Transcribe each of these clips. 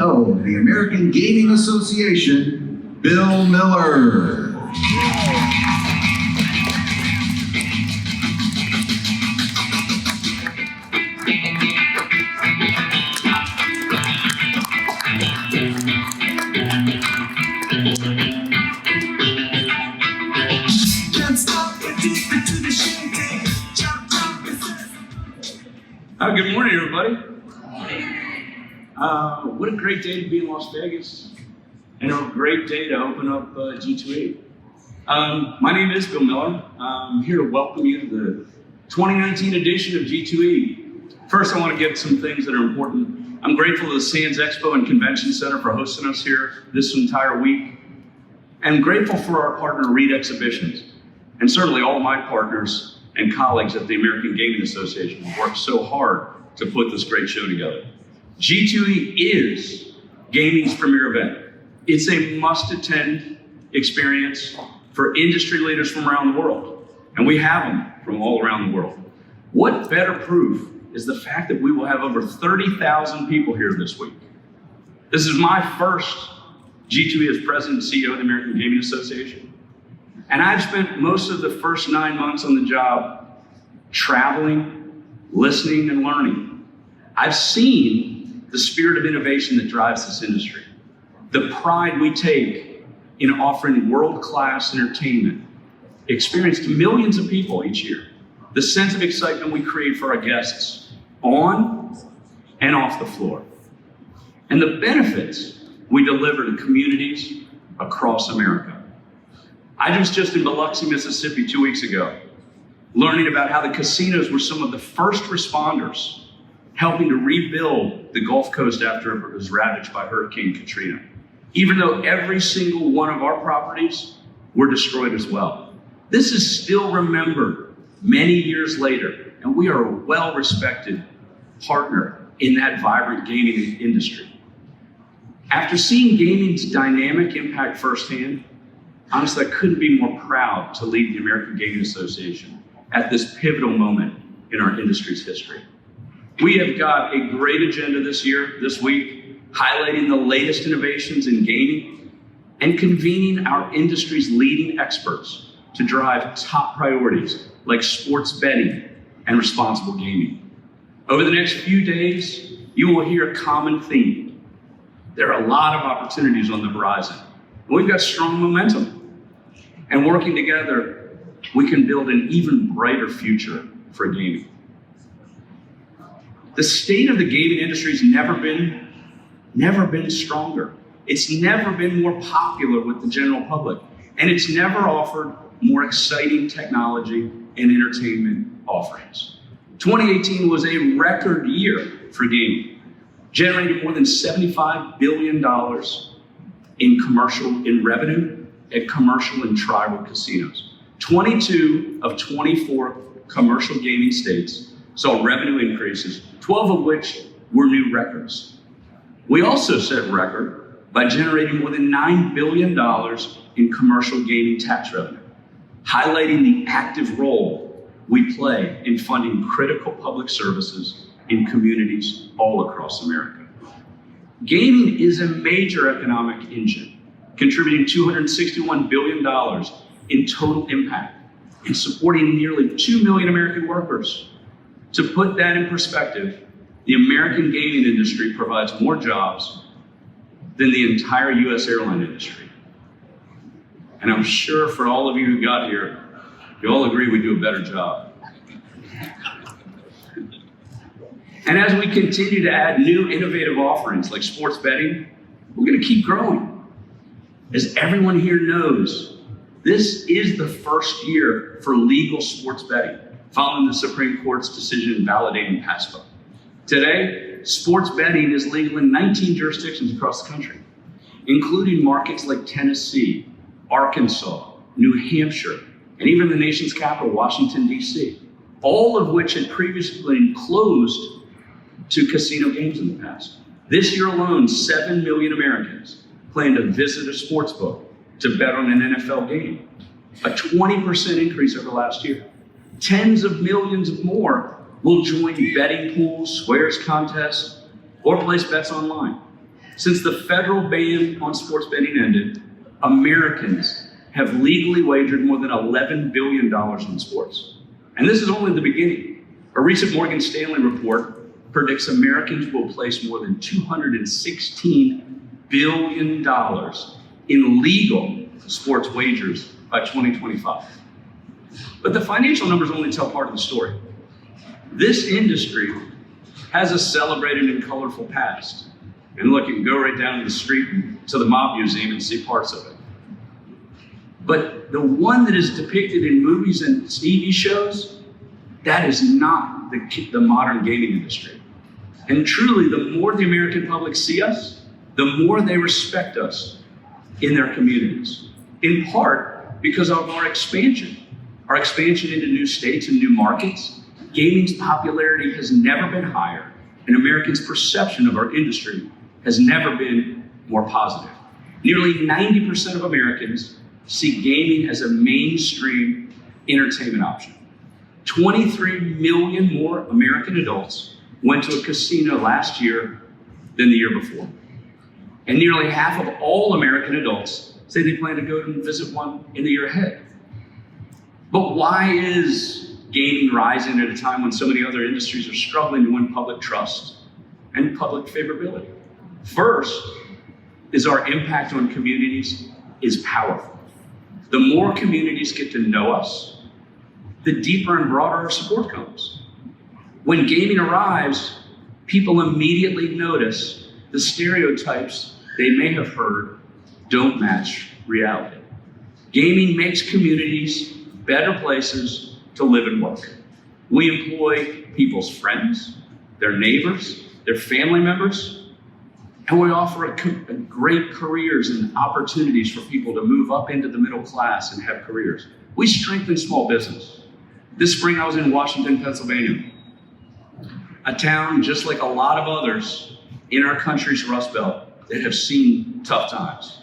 CEO of the American Gaming Association, Bill Miller. Good morning, everybody. What a great day to be in Las Vegas, and a great day to open up G2E. My name is Bill Miller. I'm here to welcome you to the 2019 edition of G2E. First, I want to get some things that are important. I'm grateful to the Sands Expo and Convention Center for hosting us here this entire week. I'm grateful for our partner, Reed Exhibitions, and certainly all my partners and colleagues at the American Gaming Association who worked so hard to put this great show together. G2E is gaming's premier event. It's a must-attend experience for industry leaders from around the world, and we have them from all around the world. What better proof is the fact that we will have over 30,000 people here this week. This is my first G2E as president and CEO of the American Gaming Association. And I've spent most of the first 9 months on the job traveling, listening, and learning. I've seen the spirit of innovation that drives this industry, the pride we take in offering world-class entertainment experience to millions of people each year, the sense of excitement we create for our guests on and off the floor, and the benefits we deliver to communities across America. I was just in Biloxi, Mississippi 2 weeks ago, learning about how the casinos were some of the first responders helping to rebuild the Gulf Coast after it was ravaged by Hurricane Katrina, even though every single one of our properties were destroyed as well. This is still remembered many years later, and we are a well-respected partner in that vibrant gaming industry. After seeing gaming's dynamic impact firsthand, honestly, I couldn't be more proud to lead the American Gaming Association at this pivotal moment in our industry's history. We have got a great agenda this week, highlighting the latest innovations in gaming and convening our industry's leading experts to drive top priorities like sports betting and responsible gaming. Over the next few days, you will hear a common theme. There are a lot of opportunities on the horizon. We've got strong momentum. And working together, we can build an even brighter future for gaming. The state of the gaming industry has never been stronger. It's never been more popular with the general public. And it's never offered more exciting technology and entertainment offerings. 2018 was a record year for gaming, generating more than $75 billion in revenue at commercial and tribal casinos. 22 of 24 commercial gaming states saw revenue increases, 12 of which were new records. We also set record by generating more than $9 billion in commercial gaming tax revenue, highlighting the active role we play in funding critical public services in communities all across America. Gaming is a major economic engine, contributing $261 billion in total impact and supporting nearly 2 million American workers. To put that in perspective, the American gaming industry provides more jobs than the entire US airline industry. And I'm sure for all of you who got here, you all agree we do a better job. And as we continue to add new innovative offerings like sports betting, we're going to keep growing. As everyone here knows, this is the first year for legal sports betting, following the Supreme Court's decision validating PASPA. Today, sports betting is legal in 19 jurisdictions across the country, including markets like Tennessee, Arkansas, New Hampshire, and even the nation's capital, Washington, D.C., all of which had previously been closed to casino games in the past. This year alone, 7 million Americans plan to visit a sports book to bet on an NFL game, a 20% increase over last year. Tens of millions more will join betting pools, swears contests, or place bets online. Since the federal ban on sports betting ended, Americans have legally wagered more than $11 billion in sports. And this is only the beginning. A recent Morgan Stanley report predicts Americans will place more than $216 billion in legal sports wagers by 2025. But the financial numbers only tell part of the story. This industry has a celebrated and colorful past. And look, you can go right down to the street to the mob museum and see parts of it. But the one that is depicted in movies and TV shows, that is not the modern gaming industry. And truly, the more the American public see us, the more they respect us in their communities. In part because of our expansion into new states and new markets. Gaming's popularity has never been higher, and Americans' perception of our industry has never been more positive. Nearly 90% of Americans see gaming as a mainstream entertainment option. 23 million more American adults went to a casino last year than the year before. And nearly half of all American adults say they plan to go and visit one in the year ahead. But why is gaming rising at a time when so many other industries are struggling to win public trust and public favorability? First is our impact on communities is powerful. The more communities get to know us, the deeper and broader our support comes. When gaming arrives, people immediately notice the stereotypes they may have heard don't match reality. Gaming makes communities better places to live and work. We employ people's friends, their neighbors, their family members, and we offer great careers and opportunities for people to move up into the middle class and have careers. We strengthen small business. This spring I was in Washington, Pennsylvania, a town just like a lot of others in our country's Rust Belt that have seen tough times.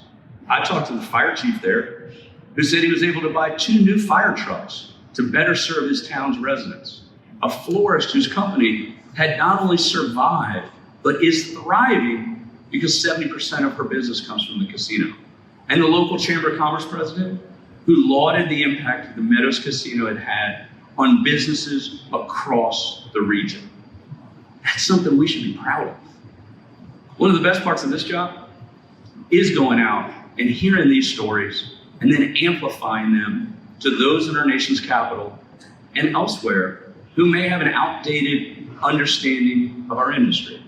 I talked to the fire chief there, who said he was able to buy 2 new fire trucks to better serve his town's residents. A florist whose company had not only survived, but is thriving because 70% of her business comes from the casino. And the local Chamber of Commerce president, who lauded the impact the Meadows Casino had had on businesses across the region. That's something we should be proud of. One of the best parts of this job is going out and hearing these stories and then amplifying them to those in our nation's capital and elsewhere who may have an outdated understanding of our industry.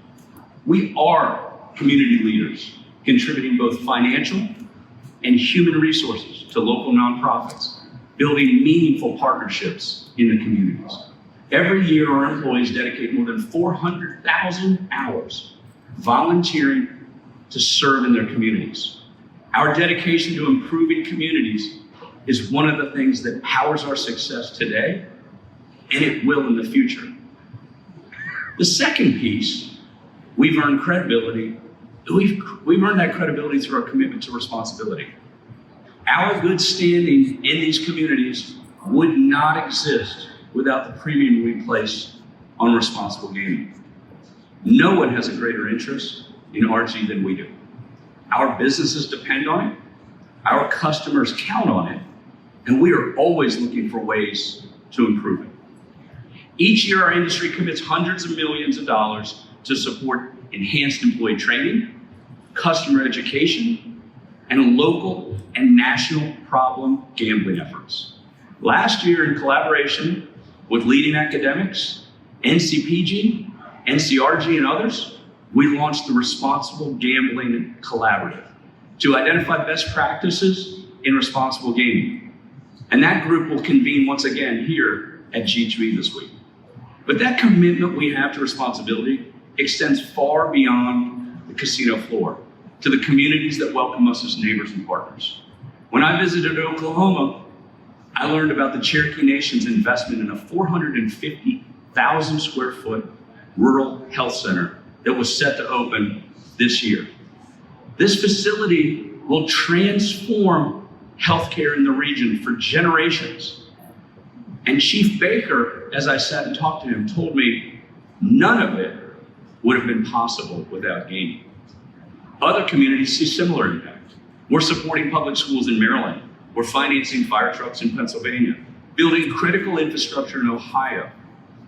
We are community leaders, contributing both financial and human resources to local nonprofits, building meaningful partnerships in the communities. Every year, our employees dedicate more than 400,000 hours volunteering to serve in their communities. Our dedication to improving communities is one of the things that powers our success today, and it will in the future. The second piece, we've earned credibility. We've earned that credibility through our commitment to responsibility. Our good standing in these communities would not exist without the premium we place on responsible gaming. No one has a greater interest in RG than we do. Our businesses depend on it, our customers count on it, and we are always looking for ways to improve it. Each year, our industry commits hundreds of millions of dollars to support enhanced employee training, customer education, and local and national problem gambling efforts. Last year, in collaboration with leading academics, NCPG, NCRG, and others, we launched the Responsible Gambling Collaborative to identify best practices in responsible gaming. And that group will convene once again here at G2E this week. But that commitment we have to responsibility extends far beyond the casino floor to the communities that welcome us as neighbors and partners. When I visited Oklahoma, I learned about the Cherokee Nation's investment in a 450,000 square foot rural health center that was set to open this year. This facility will transform healthcare in the region for generations. And Chief Baker, as I sat and talked to him, told me none of it would have been possible without gaming. Other communities see similar impact. We're supporting public schools in Maryland. We're financing fire trucks in Pennsylvania, building critical infrastructure in Ohio,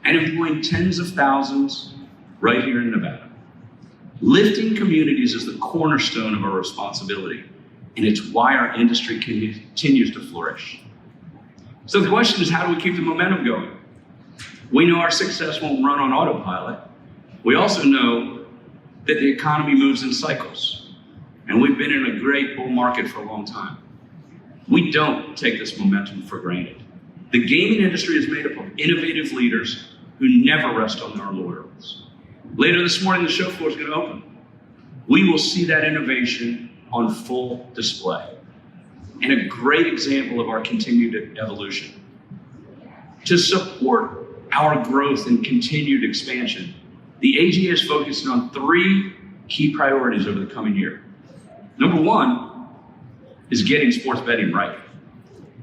and employing tens of thousands right here in Nevada. Lifting communities is the cornerstone of our responsibility, and it's why our industry continues to flourish. So the question is, how do we keep the momentum going? We know our success won't run on autopilot. We also know that the economy moves in cycles, and we've been in a great bull market for a long time. We don't take this momentum for granted. The gaming industry is made up of innovative leaders who never rest on their laurels. Later this morning, the show floor is going to open. We will see that innovation on full display, and a great example of our continued evolution. To support our growth and continued expansion, the AGA is focusing on 3 key priorities over the coming year. Number 1 is getting sports betting right.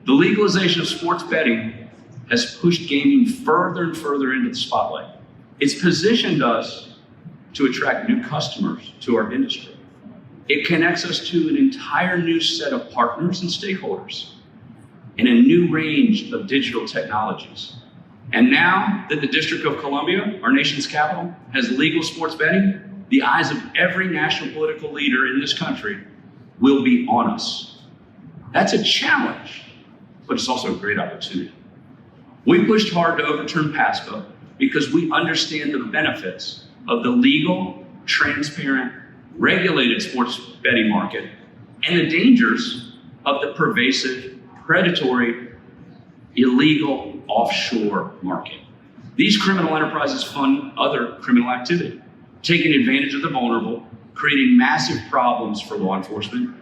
The legalization of sports betting has pushed gaming further and further into the spotlight. It's positioned us to attract new customers to our industry. It connects us to an entire new set of partners and stakeholders and a new range of digital technologies. And now that the District of Columbia, our nation's capital, has legal sports betting, the eyes of every national political leader in this country will be on us. That's a challenge, but it's also a great opportunity. We pushed hard to overturn PASPA because we understand the benefits of the legal, transparent, regulated sports betting market and the dangers of the pervasive, predatory, illegal offshore market. These criminal enterprises fund other criminal activity, taking advantage of the vulnerable, creating massive problems for law enforcement,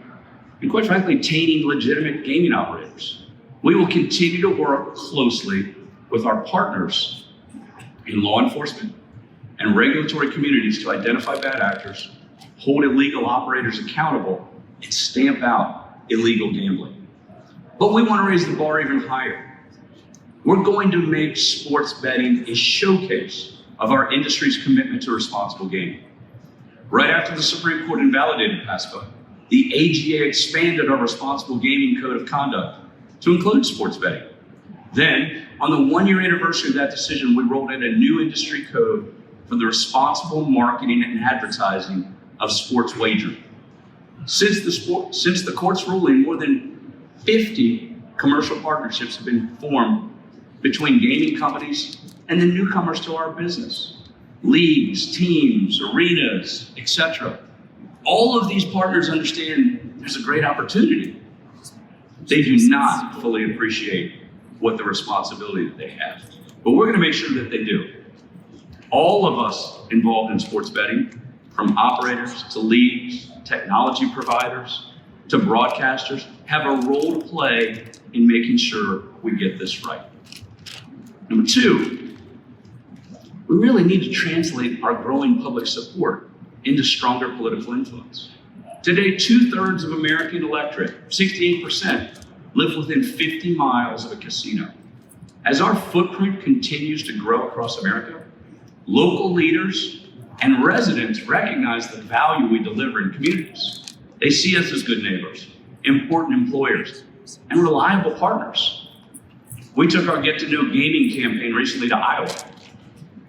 and quite frankly, tainting legitimate gaming operators. We will continue to work closely with our partners in law enforcement and regulatory communities to identify bad actors, hold illegal operators accountable, and stamp out illegal gambling. But we want to raise the bar even higher. We're going to make sports betting a showcase of our industry's commitment to responsible gaming. Right after the Supreme Court invalidated PASPA, the AGA expanded our responsible gaming code of conduct to include sports betting. Then, on the 1-year anniversary of that decision, we rolled in a new industry code for the responsible marketing and advertising of sports wagering. Since the court's ruling, more than 50 commercial partnerships have been formed between gaming companies and the newcomers to our business. Leagues, teams, arenas, etc. All of these partners understand there's a great opportunity. They do not fully appreciate what the responsibility that they have, but we're going to make sure that they do. All of us involved in sports betting, from operators to leagues, technology providers, to broadcasters, have a role to play in making sure we get this right. Number 2, we really need to translate our growing public support into stronger political influence. Today, 2/3 of American electorate, 68%, live within 50 miles of a casino. As our footprint continues to grow across America, local leaders and residents recognize the value we deliver in communities. They see us as good neighbors, important employers, and reliable partners. We took our Get to Know Gaming campaign recently to Iowa,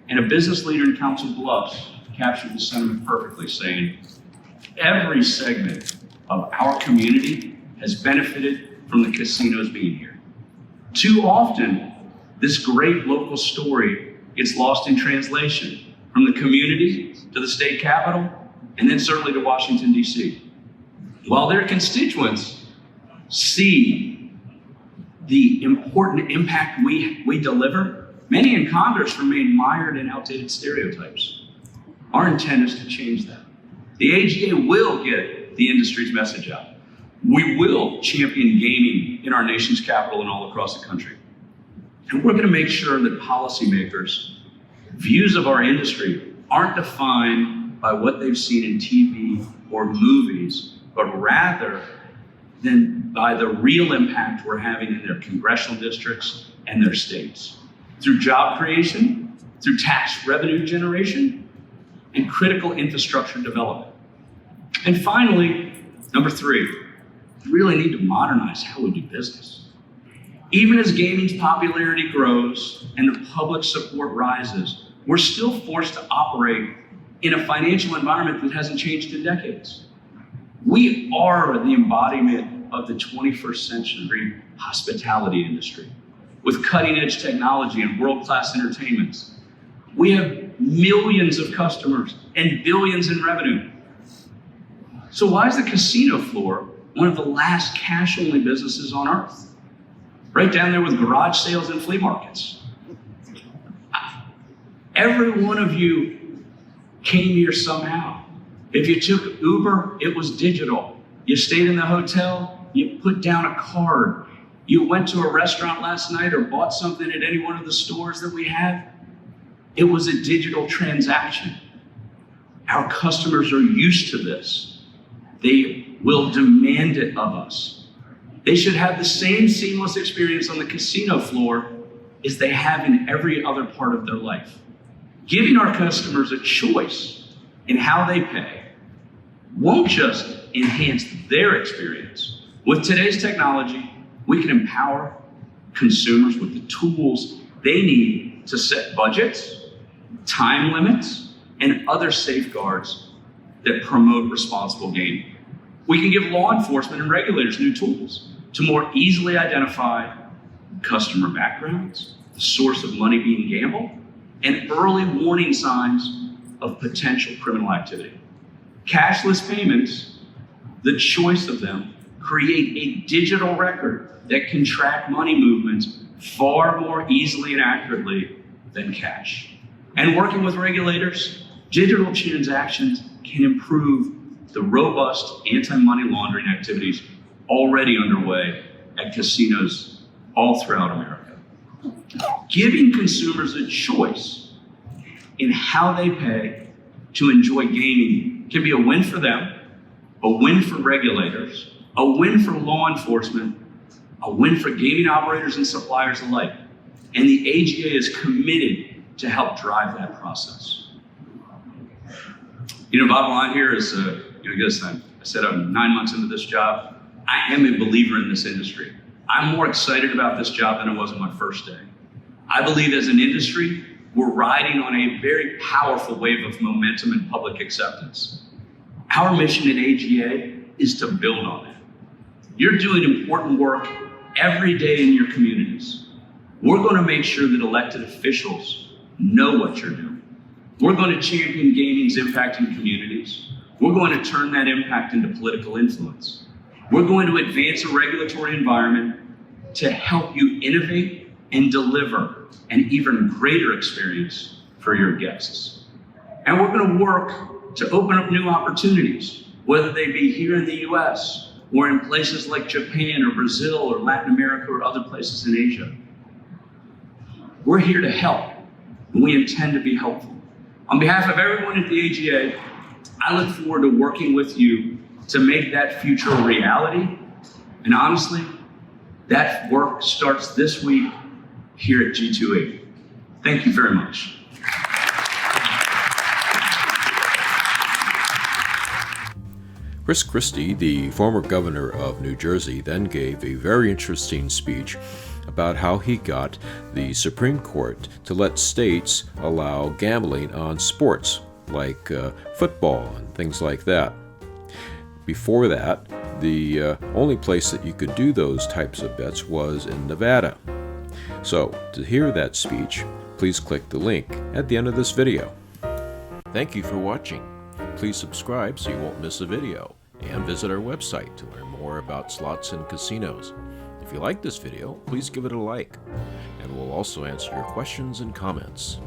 and a business leader in Council Bluffs captured the sentiment perfectly, saying, every segment of our community has benefited from the casinos being here. Too often, this great local story gets lost in translation from the community to the state capitol, and then certainly to Washington, D.C. While their constituents see the important impact we deliver, many in Congress remain mired in outdated stereotypes. Our intent is to change that. The AGA will get the industry's message out. We will champion gaming in our nation's capital and all across the country. And we're going to make sure that policymakers' views of our industry aren't defined by what they've seen in TV or movies, but rather than by the real impact we're having in their congressional districts and their states. Through job creation, through tax revenue generation, and critical infrastructure development. And finally, number 3, we really need to modernize how we do business. Even as gaming's popularity grows and the public support rises, we're still forced to operate in a financial environment that hasn't changed in decades. We are the embodiment of the 21st century hospitality industry with cutting-edge technology and world-class entertainments. We have millions of customers and billions in revenue. So why is the casino floor one of the last cash-only businesses on earth? Right down there with garage sales and flea markets. Every one of you came here somehow. If you took Uber, it was digital. You stayed in the hotel, you put down a card. You went to a restaurant last night or bought something at any one of the stores that we have, it was a digital transaction. Our customers are used to this. They will demand it of us. They should have the same seamless experience on the casino floor as they have in every other part of their life. Giving our customers a choice in how they pay won't just enhance their experience. With today's technology, we can empower consumers with the tools they need to set budgets, time limits, and other safeguards that promote responsible gaming. We can give law enforcement and regulators new tools to more easily identify customer backgrounds, the source of money being gambled, and early warning signs of potential criminal activity. Cashless payments, the choice of them, create a digital record that can track money movements far more easily and accurately than cash. And working with regulators, digital transactions can improve the robust anti-money laundering activities already underway at casinos all throughout America. Giving consumers a choice in how they pay to enjoy gaming can be a win for them, a win for regulators, a win for law enforcement, a win for gaming operators and suppliers alike. And the AGA is committed to help drive that process. Bottom line here is, I said I'm 9 months into this job. I am a believer in this industry. I'm more excited about this job than I was on my first day. I believe as an industry, we're riding on a very powerful wave of momentum and public acceptance. Our mission at AGA is to build on it. You're doing important work every day in your communities. We're going to make sure that elected officials know what you're doing. We're going to champion gaming's impact in communities. We're going to turn that impact into political influence. We're going to advance a regulatory environment to help you innovate and deliver an even greater experience for your guests. And we're going to work to open up new opportunities, whether they be here in the US or in places like Japan or Brazil or Latin America or other places in Asia. We're here to help, and we intend to be helpful. On behalf of everyone at the AGA, I look forward to working with you to make that future a reality. And honestly, that work starts this week here at G2E. Thank you very much. Chris Christie, the former governor of New Jersey, then gave a very interesting speech about how he got the Supreme Court to let states allow gambling on sports, like football and things like that. Before that, the only place that you could do those types of bets was in Nevada. So, to hear that speech, please click the link at the end of this video. Thank you for watching. Please subscribe so you won't miss a video, and visit our website to learn more about slots and casinos. If you like this video, please give it a like, and we'll also answer your questions and comments.